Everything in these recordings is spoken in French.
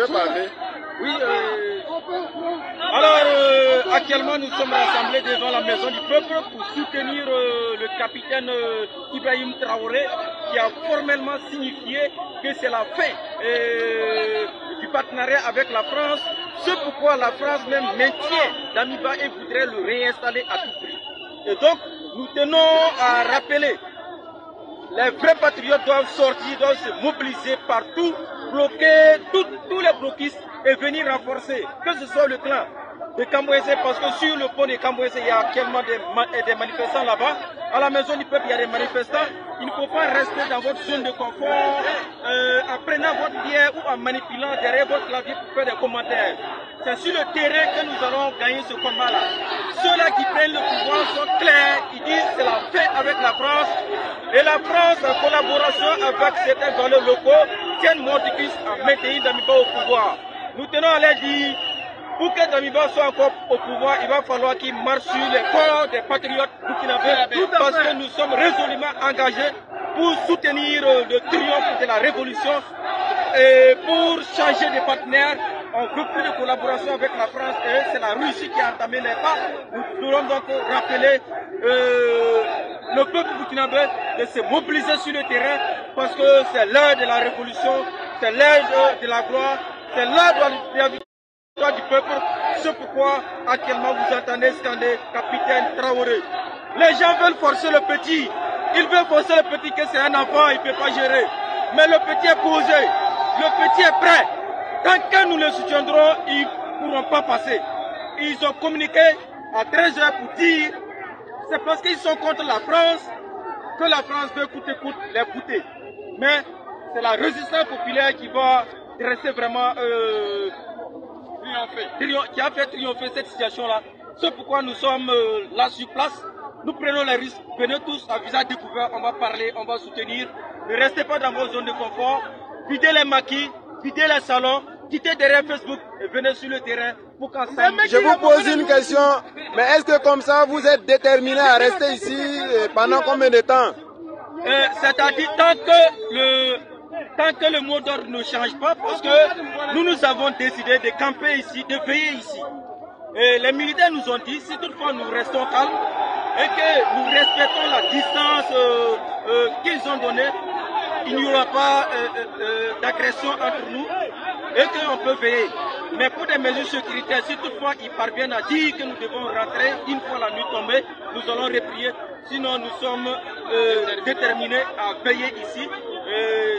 pouvez parler. Oui, alors actuellement nous sommes rassemblés devant la maison du peuple pour soutenir le capitaine Ibrahim Traoré qui a formellement signifié que c'est la fin du partenariat avec la France. C'est pourquoi la France même maintient Damiba et voudrait le réinstaller à tout prix. Et donc nous tenons à rappeler, les vrais patriotes doivent sortir, doivent se mobiliser partout, bloquer tous les bloquistes et venir renforcer, que ce soit le clan de Kambouessé, parce que sur le pont de Kambouessé, il y a actuellement des manifestants là-bas. À la maison du peuple, il y a des manifestants. Il ne faut pas rester dans votre zone de confort en prenant votre bière ou en manipulant derrière votre clavier pour faire des commentaires. C'est sur le terrain que nous allons gagner ce combat-là. Ceux-là qui prennent le pouvoir sont clairs, ils disent c'est la fin avec la France. Et la France, en collaboration avec certains valeurs locaux, tiennent Mordicus à maintenir Damiba au pouvoir. Nous tenons à leur dire, pour que Damiba soit encore au pouvoir, il va falloir qu'il marche sur les corps des patriotes burkinabés, parce que nous sommes résolument engagés pour soutenir le triomphe de la révolution et pour changer de partenaire. On ne veut plus de collaboration avec la France et c'est la Russie qui a entamé les pas. Nous devons donc rappeler le peuple burkinabé de se mobiliser sur le terrain parce que c'est l'heure de la révolution, c'est l'heure de la gloire, c'est l'heure de la victoire du peuple. C'est pourquoi actuellement vous entendez scander capitaine Traoré. Les gens veulent forcer le petit. Ils veulent forcer le petit que c'est un enfant, il ne peut pas gérer. Mais le petit est posé, le petit est prêt. Tant que nous le soutiendrons, ils ne pourront pas passer. Ils ont communiqué à 13 h pour dire c'est parce qu'ils sont contre la France que la France veut coûte que coûte les bouter. Mais c'est la résistance populaire qui va dresser vraiment qui a fait triompher cette situation-là. C'est pourquoi nous sommes là sur place. Nous prenons les risques. Venez tous à visage découvert, on va parler, on va soutenir. Ne restez pas dans vos zones de confort. Videz les maquis, videz les salons, quittez derrière Facebook et venez sur le terrain pour qu'ensemble... Je vous pose une question, mais est-ce que comme ça vous êtes déterminé à rester ici pendant combien de temps? C'est-à-dire tant que le mot d'ordre ne change pas, parce que nous avons décidé de camper ici, de veiller ici. Et les militaires nous ont dit, si toutefois nous restons calmes et que nous respectons la distance qu'ils ont donnée, il n'y aura pas d'agression entre nous et qu'on peut veiller. Mais pour des mesures sécuritaires, si toutefois ils parviennent à dire que nous devons rentrer une fois la nuit tombée, nous allons reprier. Sinon, nous sommes déterminés à veiller ici.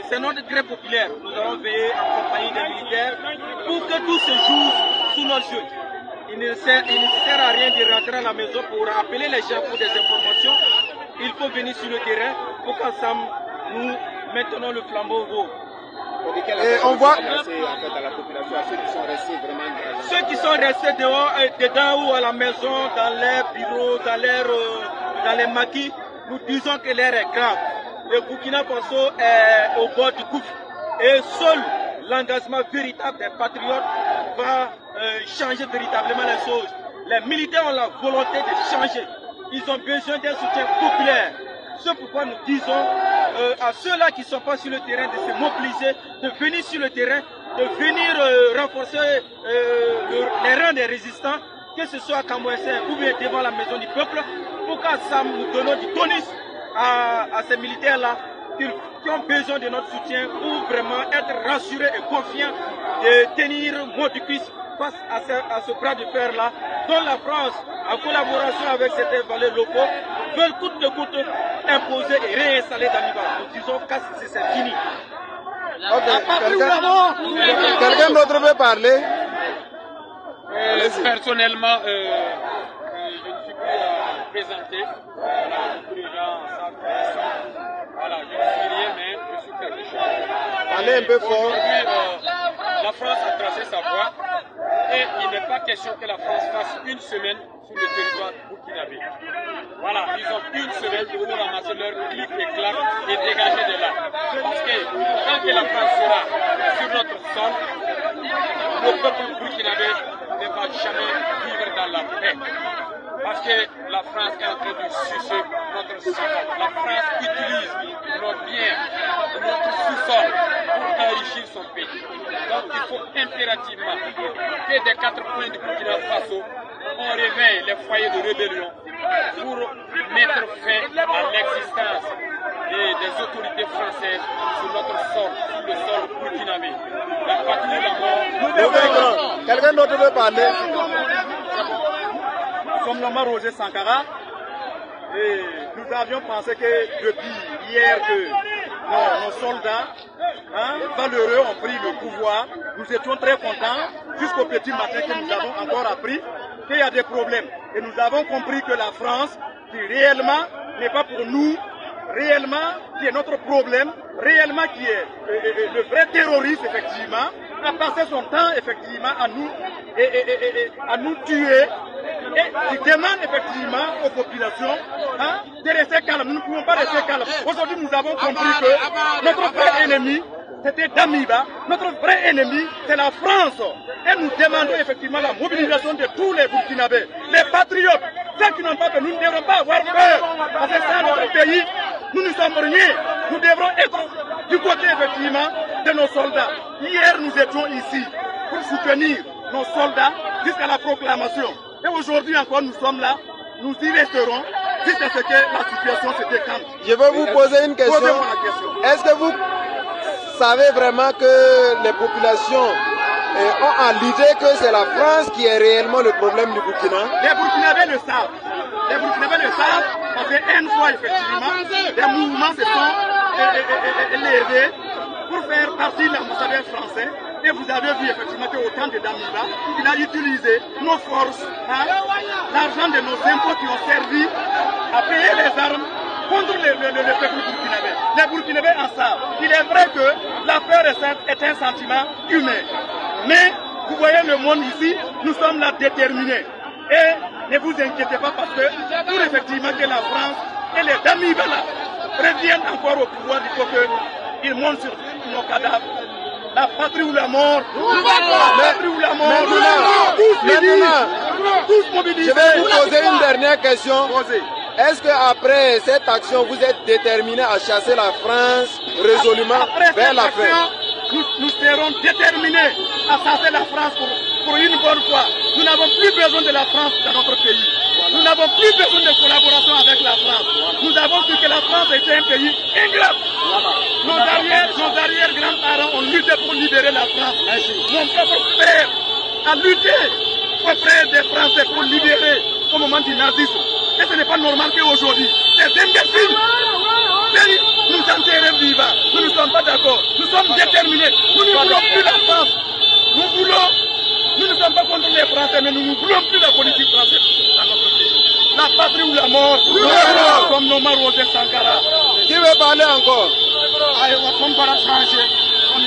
C'est notre grève populaire. Nous allons veiller en compagnie des militaires pour que tout se joue sous nos yeux. Il ne sert à rien de rentrer à la maison pour appeler les gens pour des informations. Il faut venir sur le terrain pour qu'ensemble nous maintenons le flambeau haut. Et on voit ceux qui sont restés dehors, dedans ou à la maison, dans leurs bureaux, dans les maquis, nous disons que l'air est grave. Le Burkina Faso est au bord du gouffre. Et seul l'engagement véritable des patriotes va changer véritablement les choses. Les militaires ont la volonté de changer. Ils ont besoin d'un soutien populaire. C'est pourquoi nous disons à ceux-là qui ne sont pas sur le terrain de se mobiliser, de venir sur le terrain, de venir renforcer les rangs des résistants, que ce soit à Kambouessé ou bien devant la maison du peuple, pour qu'ensemble nous donnons du tonus à ces militaires-là qui ont besoin de notre soutien pour vraiment être rassurés et confiants de tenir mot du cuisse face à ce bras de fer-là, dont la France, en collaboration avec certains valeurs locaux, veulent coûte que coûte imposer et réinstaller Damiba. Nous disons que c'est fini. Quelqu'un d'autre veut parler? Personnellement, je ne suis plus présenté. Beaucoup de gens savent. Voilà, je ne suis rien, mais je suis quelque chose. Parlez un peu fort. La France a tracé sa voie et il n'est pas question que la France fasse une semaine sur le territoire burkinabé. Voilà, ils ont une semaine pour ramasser leur clic et clac et dégager de là. Parce que tant que la France sera sur notre sol, le peuple burkinabé ne va jamais vivre dans la paix. Parce que la France est en train de sucer notre sang. La France utilise nos biens, notre sous-sol pour enrichir son pays. Donc il faut impérativement que des 4 coins du Burkina Faso, on réveille les foyers de rébellion pour mettre fin à l'existence des autorités françaises sur notre sol, sur le sol burkinabé. La patrie de la mort. Quelqu'un d'autre veut parler? Nous sommes le Roger Sankara et nous avions pensé que depuis hier que nos soldats valeureux ont pris le pouvoir, nous étions très contents jusqu'au petit matin que nous avons encore appris qu'il y a des problèmes. Et nous avons compris que la France, qui réellement n'est pas pour nous, réellement qui est notre problème, réellement qui est le vrai terroriste effectivement, a passé son temps effectivement à nous tuer et qui demande effectivement aux populations de rester calmes. Nous ne pouvons pas rester calmes. Aujourd'hui nous avons compris que notre vrai ennemi c'était Damiba, notre vrai ennemi c'est la France. Et nous demandons effectivement la mobilisation de tous les Burkinabés, les patriotes, ceux qui n'ont pas peur. Nous ne devrons pas avoir peur, parce que c'est notre pays, nous ne sommes rien. Nous devrons être du côté effectivement de nos soldats. Hier nous étions ici pour soutenir nos soldats jusqu'à la proclamation. Et aujourd'hui encore nous sommes là, nous y resterons jusqu'à ce que la situation se décante. Je veux vous poser une question. Est-ce que vous savez vraiment que les populations ont à l'idée que c'est la France qui est réellement le problème du Burkina? Les Burkinabés le savent. Les Burkinabés le savent parce qu'une fois effectivement, des mouvements se sont levés pour faire partie de l'ambassadeur français. Et vous avez vu effectivement qu'au temps de Damiba, il a utilisé nos forces, l'argent de nos impôts qui ont servi à payer les armes contre le peuple burkinabé. Les Burkinabés en savent. Il est vrai que la peur est un sentiment humain. Mais vous voyez le monde ici, nous sommes là déterminés. Et ne vous inquiétez pas parce que pour effectivement que la France et les Damiba là reviennent encore au pouvoir, il faut qu'ils montent sur nos cadavres. La patrie ou la mort. La patrie ou la mort. Tous mobilisés. Je vais vous poser une dernière question. Est-ce qu'après cette action, vous êtes déterminé à chasser la France résolument vers la fin? Nous serons déterminés à chasser la France pour une bonne fois. Nous n'avons plus besoin de la France dans notre pays. Nous n'avons plus besoin de collaboration avec la France. Nous avons vu que la France était un pays ingrat. Nos arrière-grands-parents ont lutté pour libérer la France. Mon propre père a lutté auprès des Français pour libérer au moment du nazisme. Et ce n'est pas normal qu'aujourd'hui, ces imbéciles nous enterrent vivants. Nous ne sommes pas d'accord. Nous sommes déterminés. Nous ne voulons plus la France. Nous ne sommes pas contre les Français, mais nous ne voulons plus la politique française dans notre pays. La patrie ou la mort, comme nos Roger Sankara. Qui veut parler encore? On va changer. On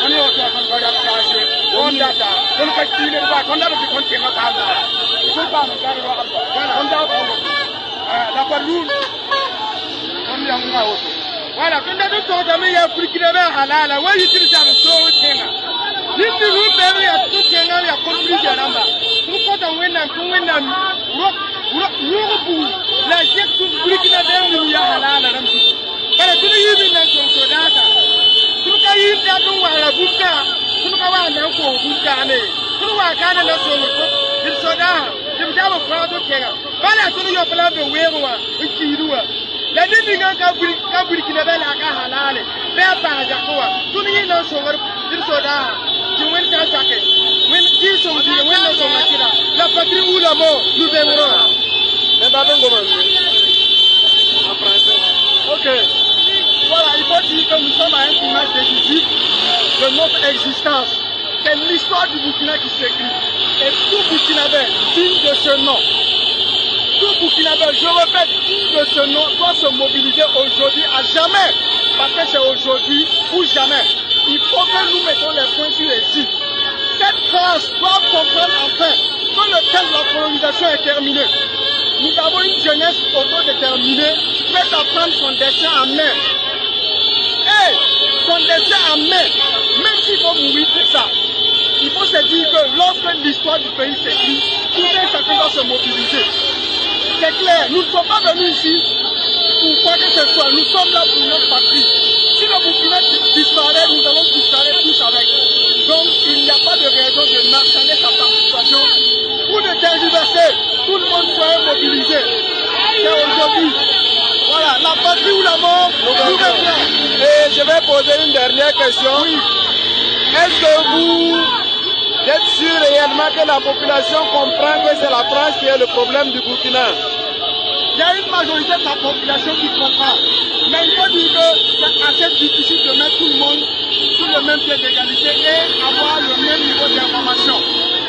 est autour de changer. On data. On va tirer pas. On a le compte qui va parler. Il faut pas nous garder. On a la parole. On y a un autre. Voilà. Quand on a tout entamé, il y a plus qui devait halal. Ouais, il utilise ça le soir. Nous nous payons à tout ce qu'on a compris de l'amba. Nous comptons la gestion du Burkina Faso nous y a halal. Parce que nous y vivons dans ce data. Nous y vivons dans la bouca. Nous y vivons dans la bouca. Nous y vivons dans la bouca. Il soda, il me dit frère de Kenya. Voilà, tout le monde parle de Wéroa, une Kiroua. La Libye n'a qu'à Burkina Faso la halal. Mais pas Jacoua. Tout le monde il soda. Tu veux le saquer. Qui sont dit, la patrie ou la mort, nous aimerons. Mais pas en français. Ok. Voilà, il faut dire que nous sommes à un tournage décisif de notre existence. C'est l'histoire du Burkina qui s'écrit. Et tout Burkinabé, digne de ce nom, tout Burkinabé, je répète, digne de ce nom, doit se mobiliser aujourd'hui à jamais. Parce que c'est aujourd'hui ou jamais. Il faut que nous mettons les points sur les i. Cette France doit comprendre enfin que le temps de la colonisation est terminé. Nous avons une jeunesse autodéterminée, prête à prendre son destin en main. Et son destin en main, même s'il faut mourir pour ça, il faut se dire que lorsque l'histoire du pays s'écrit, tout un chacun doit se mobiliser. C'est clair, nous ne sommes pas venus ici pour quoi que ce soit, nous sommes là pour notre patrie. Si le Burkina disparaît, nous allons disparaître tous avec. monde soit mobilisé. C'est aujourd'hui. Voilà, la patrie ou la mort, Et je vais poser une dernière question. Oui. Est-ce que vous êtes sûr réellement que la population comprend que c'est la France qui est le problème du Burkina? Il y a une majorité de la population qui comprend. Mais il faut dire que c'est assez difficile de mettre tout le monde sur le même pied d'égalité et avoir le même niveau d'information.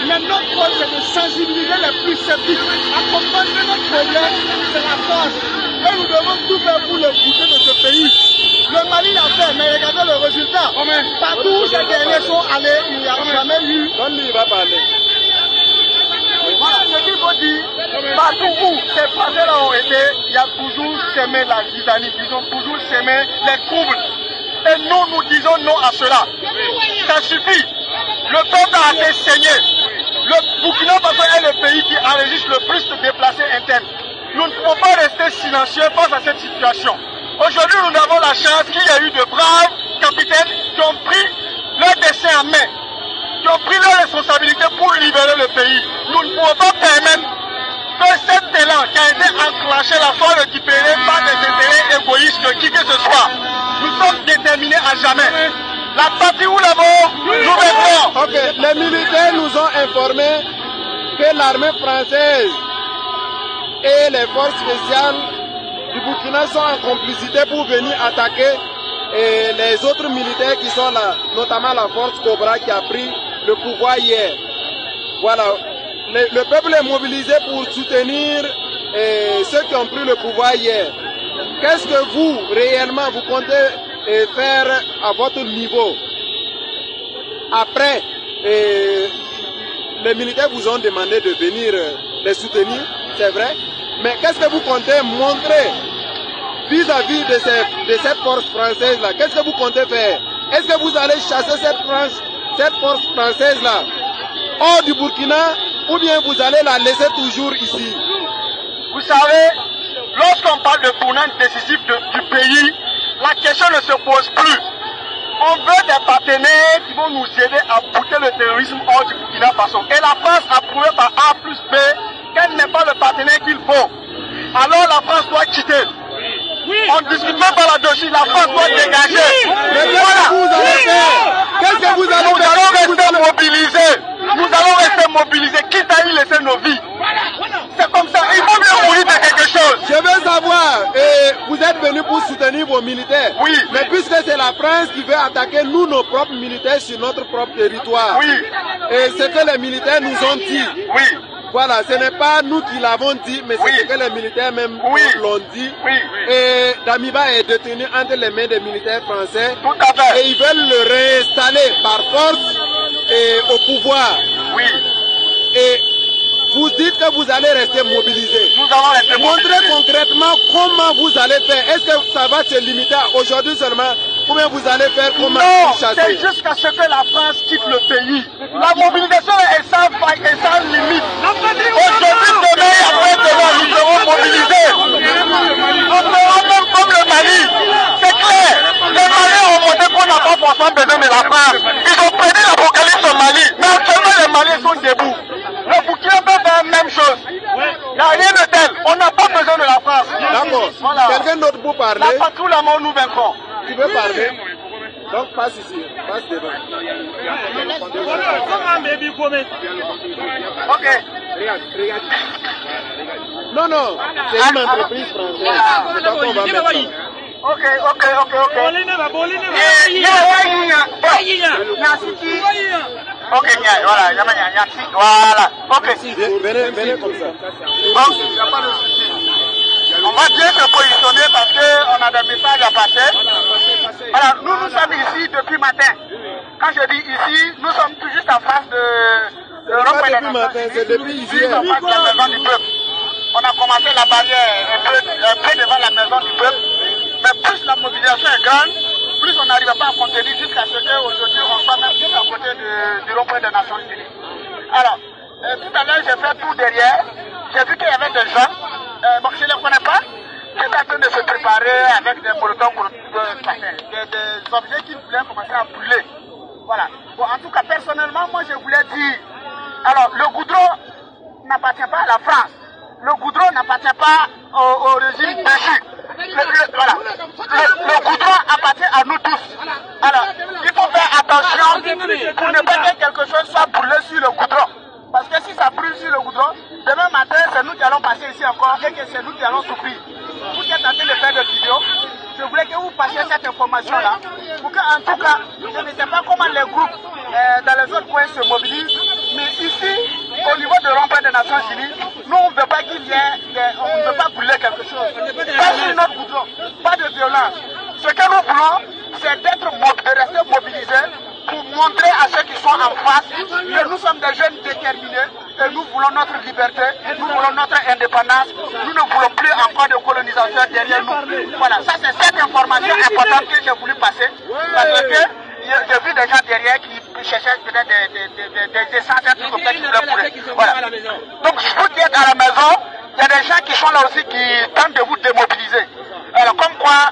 Mais notre rôle, c'est de sensibiliser les plus sceptiques à comprendre que notre problème, c'est la France. Et nous devons tout faire pour le pousser de ce pays. Le Mali l'a fait, mais regardez le résultat. Partout où ces derniers sont allés, il n'y a jamais eu. Donne-lui, il va parler. Voilà ce qu'il faut dire. Partout où ces Français-là ont été, il y a toujours semé la zizanie, ils ont toujours semé les troubles. Et nous disons non à cela. Ça suffit. Le peuple a été saigné. Le Burkina Faso est le pays qui enregistre le plus de déplacés internes. Nous ne pouvons pas rester silencieux face à cette situation. Aujourd'hui, nous avons la chance qu'il y a eu de braves capitaines qui ont pris leur destin en main, qui ont pris leurs responsabilités pour libérer le pays. Nous ne pouvons pas permettre que cet élan qui a été enclenché la soit récupéré par des intérêts égoïstes de qui que ce soit. Nous sommes déterminés à jamais. La patrie ou la mort, nous verrons. Ok, les militaires nous ont informé que l'armée française et les forces spéciales du Burkina sont en complicité pour venir attaquer et les autres militaires qui sont là, notamment la force Cobra qui a pris le pouvoir hier. Voilà, le peuple est mobilisé pour soutenir ceux qui ont pris le pouvoir hier. Qu'est-ce que vous, réellement, vous comptez faire à votre niveau? Après, les militaires vous ont demandé de venir les soutenir, c'est vrai. Mais qu'est-ce que vous comptez montrer vis-à-vis de cette force française-là? Qu'est-ce que vous comptez faire? Est-ce que vous allez chasser cette force française-là hors du Burkina ou bien vous allez la laisser toujours ici? Vous savez, lorsqu'on parle de tournant décisif du pays, la question ne se pose plus. On veut des partenaires qui vont nous aider à bouter le terrorisme hors du Burkina Faso. Et la France a prouvé par A plus B qu'elle n'est pas le partenaire qu'il faut. Alors la France doit quitter. Oui. On ne discute même pas là-dessus, la France doit dégager. Mais qu'est-ce que vous allez faire? Qu'est-ce que vous allez faire? Nous allons rester mobilisés. Nous allons rester mobilisés, quitte à y laisser nos vies. C'est comme ça, il faut bien mourir de quelque chose. Je veux savoir, vous êtes venus pour soutenir vos militaires. Oui. Mais puisque c'est la France qui veut attaquer nous, nos propres militaires, sur notre propre territoire. Oui. Et ce que les militaires nous ont dit. Oui. Voilà, ce n'est pas nous qui l'avons dit, mais c'est ce que les militaires même l'ont dit. Oui. Et Damiba est détenu entre les mains des militaires français. Tout à fait. Et ils veulent le réinstaller par force au pouvoir. Oui. Et vous dites que vous allez rester mobilisés. Nous allons rester mobilisés. Montrez concrètement comment vous allez faire. Est-ce que ça va se limiter à aujourd'hui seulement? Combien vous allez faire? Comment chasser? C'est jusqu'à ce que la France quitte le pays. La mobilisation est sans faille et sans limite. Aujourd'hui, demain et après-demain, nous serons mobilisés. On fera même comme le Mali. C'est clair. Les Maliens ont montré qu'on n'a pas forcément besoin de la France. Ils ont prédit l'apocalypse au Mali. Mais actuellement, les Maliens sont debout. Le Burkina peut faire la même chose. Il n'y a rien de tel. On n'a pas besoin de la France. D'accord. Voilà. Quelqu'un d'autre pour parler? La patrouille, la mort, nous vaincrons. Tu veux parler? Donc passe ici, passe devant. Ok. Regarde. Non, non, c'est une entreprise française. C'est pas qu'on va mettre. Ok. Ok, voilà. Ok. Venez comme ça. Donc, il n'y a pas de souci. On va bien se positionner parce qu'on a des messages à passer. Voilà, nous sommes ici depuis matin. Quand je dis ici, nous sommes tout juste en face de depuis matin, c'est depuis hier. En face de la maison du peuple. On a commencé la barrière un peu devant la maison du peuple. Mais plus la mobilisation est grande, plus on n'arrive pas à contenir jusqu'à ce qu'aujourd'hui on soit même juste à côté du rond-point des Nations Unies. Alors, tout à l'heure j'ai fait tout derrière. J'ai vu qu'il y avait des gens, bon, je ne les connais pas, qui étaient en train de se préparer avec des molotovs, des objets qui voulaient commencer à brûler. Voilà. Bon, en tout cas, personnellement, moi je voulais dire, alors le goudron n'appartient pas à la France. le goudron n'appartient pas au régime déchu. Le goudron appartient à nous tous. Alors, il faut faire attention pour ne pas que quelque chose soit brûlé sur le goudron. Parce que si ça brûle sur le goudron, demain matin, c'est nous qui allons passer ici encore et que c'est nous qui allons souffrir. Vous êtes en train de faire des vidéos. Je voulais que vous passiez cette information-là. Pour qu'en tout cas, je ne sais pas comment les groupes dans les autres coins se mobilisent. Mais ici, au niveau de rond-point des Nations Unies, nous, on ne veut pas qu'il y ait, on ne veut pas brûler quelque chose. Pas sur notre goudron, pas de violence. Ce que nous voulons, c'est de rester mobilisés pour montrer à ceux qui sont en face que nous sommes des jeunes déterminés et nous voulons notre liberté, nous voulons notre indépendance, nous ne voulons plus encore de colonisateurs derrière nous. Voilà, ça c'est cette information importante que j'ai voulu passer parce que j'ai vu des gens derrière qui cherchaient peut-être des essences, des trucs comme ça qui voulaient brûler. Voilà. Donc vous qui êtes à la maison, il y a des gens qui sont là aussi qui tentent de vous démobiliser. Alors comme quoi,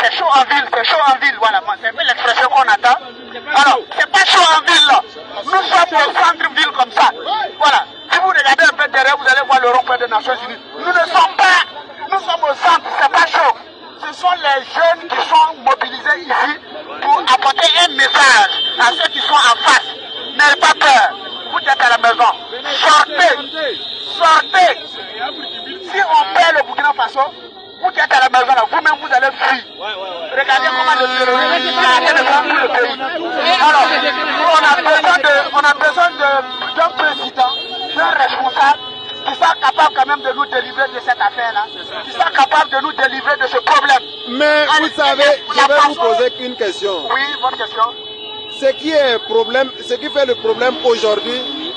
c'est chaud en ville, voilà, c'est un peu l'expression qu'on attend. Alors, c'est pas chaud en ville là, nous sommes au centre-ville comme ça. Voilà, si vous regardez un peu derrière, vous allez voir le rond-point des Nations Unies. Nous ne sommes pas, nous sommes au centre, c'est pas chaud. Ce sont les jeunes qui sont mobilisés ici pour apporter un message à ceux qui sont en face. N'ayez pas peur, vous êtes à la maison, sortez. Si on perd le Burkina Faso, vous qui êtes à la maison là, vous-même vous allez fuir. Regardez comment le terrorisme a arrêté de prendre tout le pays. Alors, on a besoin d'un président, d'un responsable qui soit capable quand même de nous délivrer de cette affaire-là, qui soit capable de nous délivrer de ce problème. Mais vous savez, je vais vous poser qu'une question. Oui, votre question. Ce qui fait le problème aujourd'hui,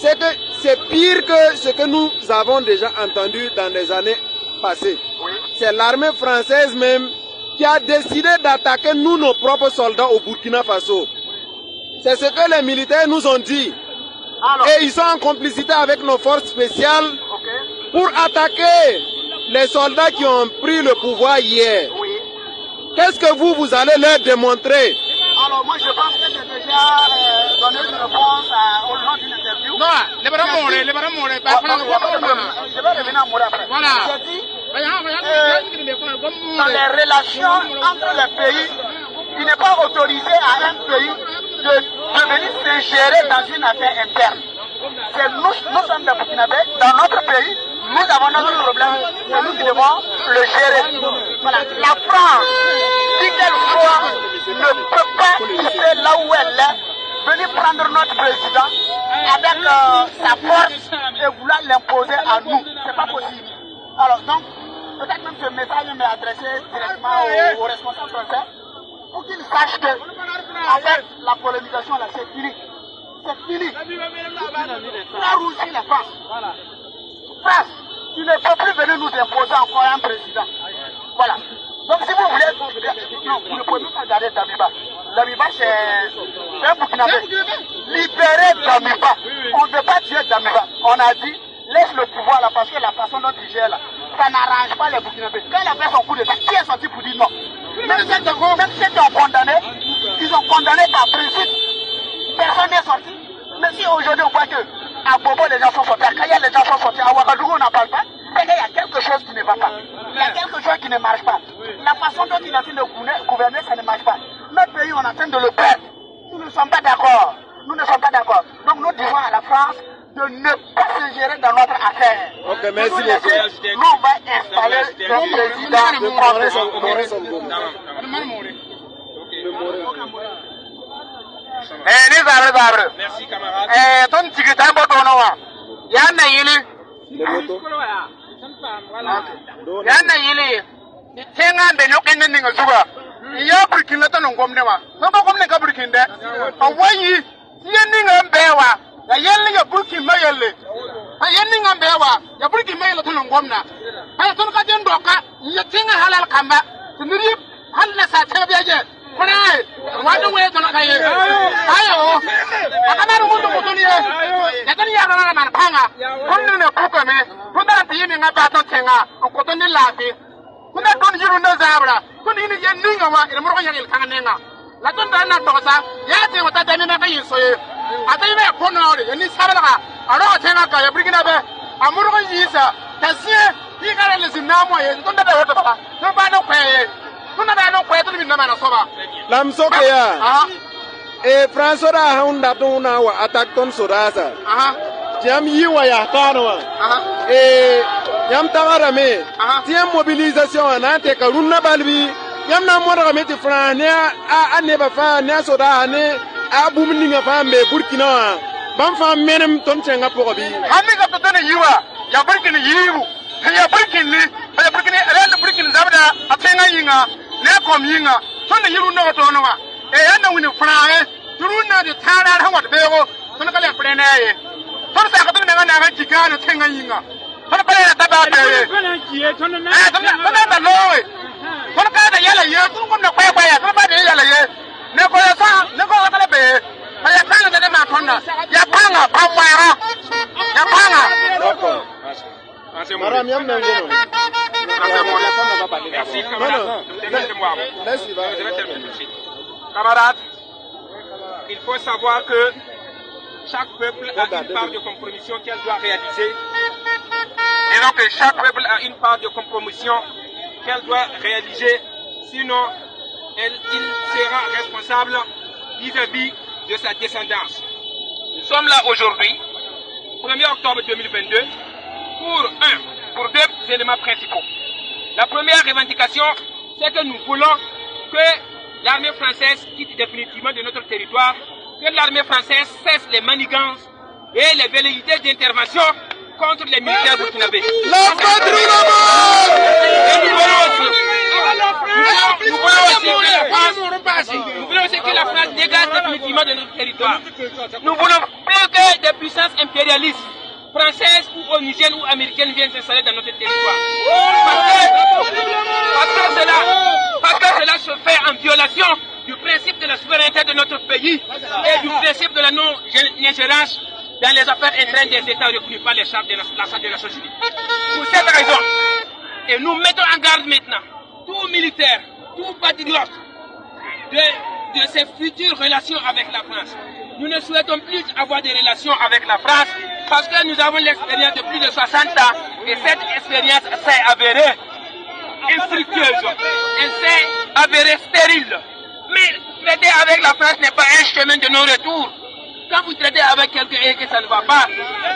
c'est que c'est pire que ce que nous avons déjà entendu dans les années passées. Oui. C'est l'armée française même qui a décidé d'attaquer nous, nos propres soldats au Burkina Faso. C'est ce que les militaires nous ont dit. Alors, et ils sont en complicité avec nos forces spéciales pour attaquer les soldats qui ont pris le pouvoir hier. Oui. Qu'est-ce que vous allez leur démontrer? Alors moi je pense que j'ai déjà donné une réponse au long d'une interview. Non, les bras morés. Je vais revenir à Moré après. Voilà. J'ai dit, dans les relations entre les pays, il n'est pas autorisé à un pays de venir s'ingérer dans une affaire interne. Nous sommes des Burkinabés, dans notre pays, nous avons notre problème, c'est nous qui devons le gérer. Voilà. La France, si quelquefois ne peut pas quitter là où elle est, venir prendre notre président avec sa force et vouloir l'imposer à nous, c'est pas possible. Alors donc, peut-être même ce message m'est adressé directement aux responsables français pour qu'ils sachent que, en fait, la colonisation là, c'est fini. C'est fini. La Russie, la France. France, tu ne peux plus venir nous imposer encore un président. Voilà. Donc si vous voulez, non, vous ne pouvez pas garder Damiba. Damiba, c'est un Burkinabé. Libérez Damiba. On ne veut pas tuer Damiba. On a dit, laisse le pouvoir là, parce que la façon dont il gère là, ça n'arrange pas les Burkinabés. Quand il a fait son coup d'état, qui est sorti pour dire non? Même ceux qui ont condamné, ils ont condamné par principe. Personne n'est sorti. Mais si aujourd'hui on voit que à Bobo les gens sont sortis, à Kaya les gens sont sortis, à Ouagadougou on n'en parle pas, c'est qu'il y a quelque chose qui ne va pas. Il y a quelque chose qui ne marche pas. La façon dont il est en train de gouverner, ça ne marche pas. Notre pays, on est en train de le perdre. Nous ne sommes pas d'accord. Nous ne sommes pas d'accord. Donc nous disons à la France de ne pas se gérer dans notre affaire. Ok, merci beaucoup. Nous, on va installer un président de Merci camarade. amuru yisa tasie yigara le zinamo ye tunda da wata baba no ba no kwaye tunda da no kwaye tunda na soba lam soke ya e France da haunda tuna wa attack ton sodasa jam yi wa ya kano wa yam tawara me tiam mobilisation na te karuna balbi yam na mo da me ti France ne a ne ba fa ne soda ne a bumni nga fa me Burkina wa ban fa menem ton cenga pokobi hanni ga to tane yiwa ya Burkina yiwu ya Burkina ren Burkina zabda atenga yinga ne kom yinga ton yiru no to no wa e yana wini France yiru na de tara han wa bego ton kale prene ye ton sa ka ton na ga jigano tenga yinga ton pare na taba be ton na lowe ton ka da yala ye ton na kwaya kwaya ton ba de yala ye ne ko ya sa ne ko ka be ya panga de ma tonna ya panga pa mwara ya panga Madame Yam Nangono. Merci, camarade. Je vais terminer tout de suite. Camarades, il faut savoir que chaque peuple a une part de compromission qu'elle doit réaliser. et donc chaque peuple A une part de compromission qu'elle doit réaliser. Sinon, il sera responsable vis-à-vis de sa descendance. Nous sommes là aujourd'hui, 1er octobre 2022, pour deux éléments principaux. La première revendication, c'est que nous voulons que l'armée française quitte définitivement de notre territoire, que l'armée française cesse les manigances et les velléités d'intervention contre les militaires burkinabés. Et nous voulons aussi que la France dégage définitivement de notre territoire. Nous voulons plus que des puissances impérialistes, françaises ou onisiennes ou américaines viennent s'installer dans notre territoire. Parce que cela se fait en violation du principe de la souveraineté de notre pays et du principe de la non-ingérence dans les affaires internes des États reconnus par la Charte des Nations Unies. Pour cette raison, et nous mettons en garde maintenant tout militaire, tout patriote de ses futures relations avec la France. Nous ne souhaitons plus avoir des relations avec la France parce que nous avons l'expérience de plus de 60 ans et cette expérience s'est avérée infructueuse, elle s'est avérée stérile. Mais traiter avec la France n'est pas un chemin de non-retour. Quand vous traitez avec quelqu'un et que ça ne va pas,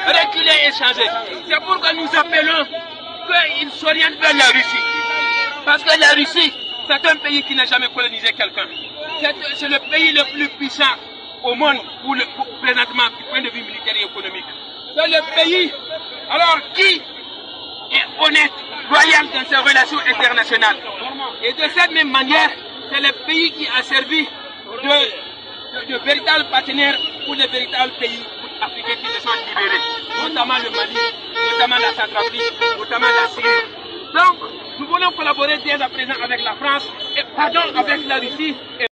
reculer et changer. C'est pourquoi nous appelons qu'il s'oriente vers la Russie. Parce que la Russie, c'est un pays qui n'a jamais colonisé quelqu'un. C'est le pays le plus puissant au monde présentement du point de vue militaire et économique. C'est le pays alors qui est honnête, loyal dans ses relations internationales. Et de cette même manière, c'est le pays qui a servi de véritables partenaires pour les véritables pays africains qui se sont libérés, notamment le Mali, notamment la Centrafrique, notamment la Syrie. Donc, nous voulons collaborer dès à présent avec la France et pardon avec la Russie.